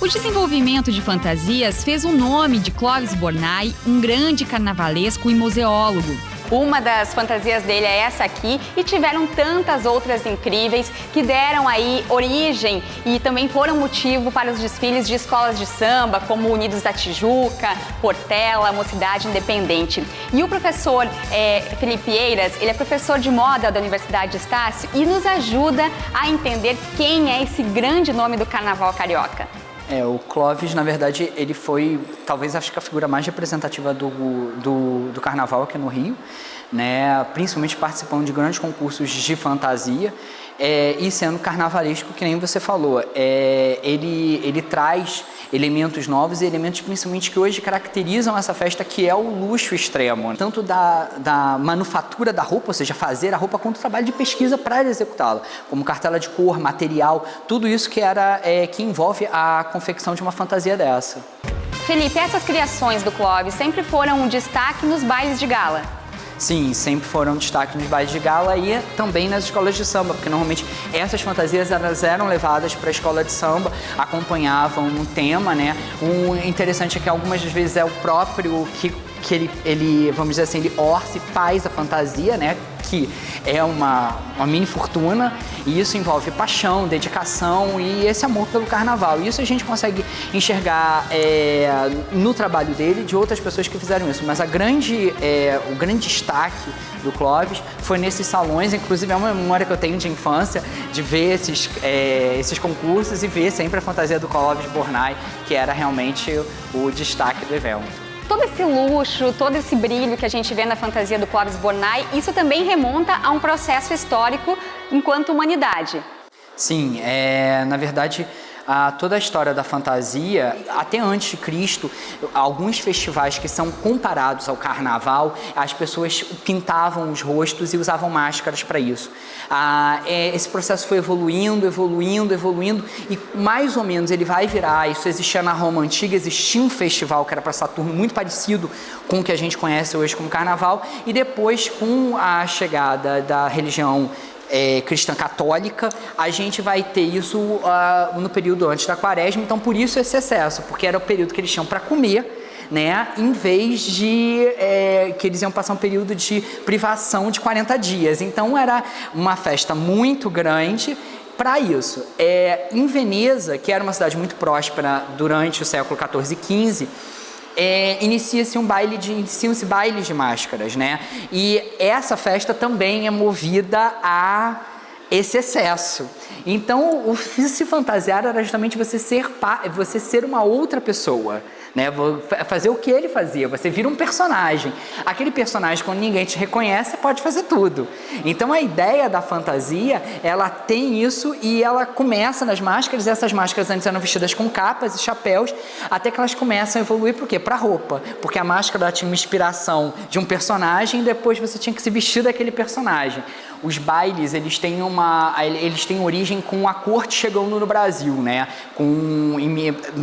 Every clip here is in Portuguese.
O desenvolvimento de fantasias fez o nome de Clóvis Bornai um grande carnavalesco e museólogo. Uma das fantasias dele é essa aqui e tiveram tantas outras incríveis que deram aí origem e também foram motivo para os desfiles de escolas de samba, como Unidos da Tijuca, Portela, Mocidade Independente. E o professor Felipe Eiras, ele é professor de moda da Universidade de Estácio e nos ajuda a entender quem é esse grande nome do carnaval carioca. O Clóvis, na verdade, ele foi, talvez, acho que a figura mais representativa do carnaval aqui no Rio, né? Principalmente participando de grandes concursos de fantasia e sendo carnavalesco, que nem você falou. Ele traz elementos novos e elementos principalmente que hoje caracterizam essa festa, que é o luxo extremo. Tanto da manufatura da roupa, ou seja, fazer a roupa, quanto o trabalho de pesquisa para executá-la, como cartela de cor, material, tudo isso que envolve a confecção de uma fantasia dessa. Felipe, essas criações do Clóvis sempre foram um destaque nos bailes de gala? Sim, sempre foram destaque nos bailes de gala e também nas escolas de samba, porque normalmente essas fantasias elas eram levadas para a escola de samba, acompanhavam um tema, né? O interessante é que algumas das vezes é o próprio que ele, vamos dizer assim, ele orça e faz a fantasia, né? Que é uma mini fortuna, e isso envolve paixão, dedicação e esse amor pelo carnaval. E isso a gente consegue enxergar no trabalho dele, de outras pessoas que fizeram isso. Mas o grande destaque do Clóvis foi nesses salões, inclusive é uma memória que eu tenho de infância, de ver esses concursos e ver sempre a fantasia do Clóvis Bornai, que era realmente o destaque do evento. Todo esse luxo, todo esse brilho que a gente vê na fantasia do Clóvis Bornai, isso também remonta a um processo histórico enquanto humanidade. Sim, na verdade, toda a história da fantasia, até antes de Cristo, alguns festivais que são comparados ao carnaval, as pessoas pintavam os rostos e usavam máscaras para isso. Esse processo foi evoluindo e mais ou menos ele vai virar, isso existia na Roma Antiga, existia um festival que era para Saturno muito parecido com o que a gente conhece hoje como carnaval, e depois com a chegada da religião cristã católica, a gente vai ter isso no período antes da quaresma, então por isso esse excesso, porque era o período que eles tinham para comer, né, em vez de que eles iam passar um período de privação de 40 dias. Então era uma festa muito grande para isso. Em Veneza, que era uma cidade muito próspera durante o século XIV e XV, iniciam-se bailes de máscaras, né? E essa festa também é movida a esse excesso. Então, o se fantasiar era justamente você ser uma outra pessoa, né? Fazer o que ele fazia, você vira um personagem. Aquele personagem, quando ninguém te reconhece, pode fazer tudo. Então, a ideia da fantasia, ela tem isso e ela começa nas máscaras. Essas máscaras antes eram vestidas com capas e chapéus, até que elas começam a evoluir para o quê? Para a roupa. Porque a máscara ela tinha uma inspiração de um personagem e depois você tinha que se vestir daquele personagem. Os bailes, eles têm origem com a corte chegando no Brasil, né?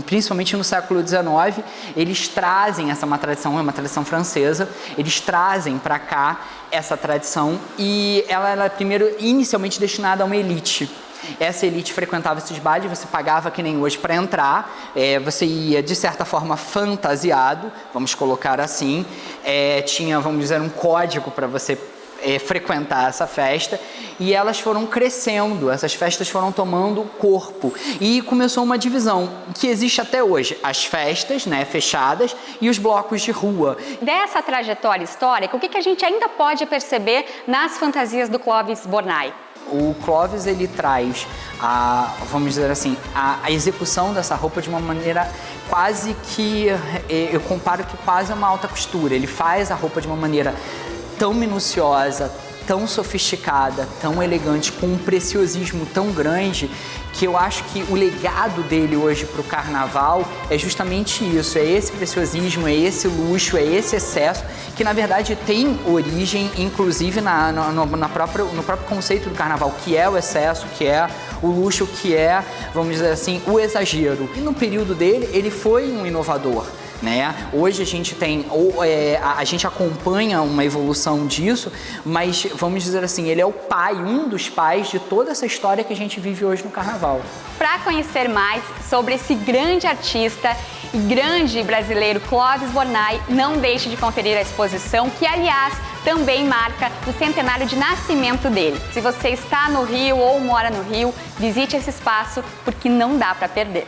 Principalmente no século XIX, eles trazem uma tradição francesa, eles trazem para cá essa tradição e ela era primeiro inicialmente destinada a uma elite. Essa elite frequentava esses bailes, você pagava que nem hoje para entrar, você ia de certa forma fantasiado, vamos colocar assim, tinha, vamos dizer, um código para você frequentar essa festa, e elas foram crescendo, essas festas foram tomando corpo e começou uma divisão que existe até hoje, as festas, né, fechadas, e os blocos de rua. Dessa trajetória histórica, o que a gente ainda pode perceber nas fantasias do Clóvis Bornai? O Clóvis, ele traz vamos dizer assim, a execução dessa roupa de uma maneira quase que, eu comparo que quase uma alta costura. Ele faz a roupa de uma maneira tão minuciosa, tão sofisticada, tão elegante, com um preciosismo tão grande, que eu acho que o legado dele hoje para o carnaval é justamente isso, é esse preciosismo, é esse luxo, é esse excesso, que na verdade tem origem, inclusive no próprio conceito do carnaval, que é o excesso, que é o luxo, que é, vamos dizer assim, o exagero. E no período dele, ele foi um inovador. né? Hoje a gente tem, a gente acompanha uma evolução disso, mas vamos dizer assim, ele é o pai, um dos pais de toda essa história que a gente vive hoje no Carnaval. Para conhecer mais sobre esse grande artista e grande brasileiro Clóvis Bornai, não deixe de conferir a exposição, que aliás também marca o centenário de nascimento dele. Se você está no Rio ou mora no Rio, visite esse espaço porque não dá para perder.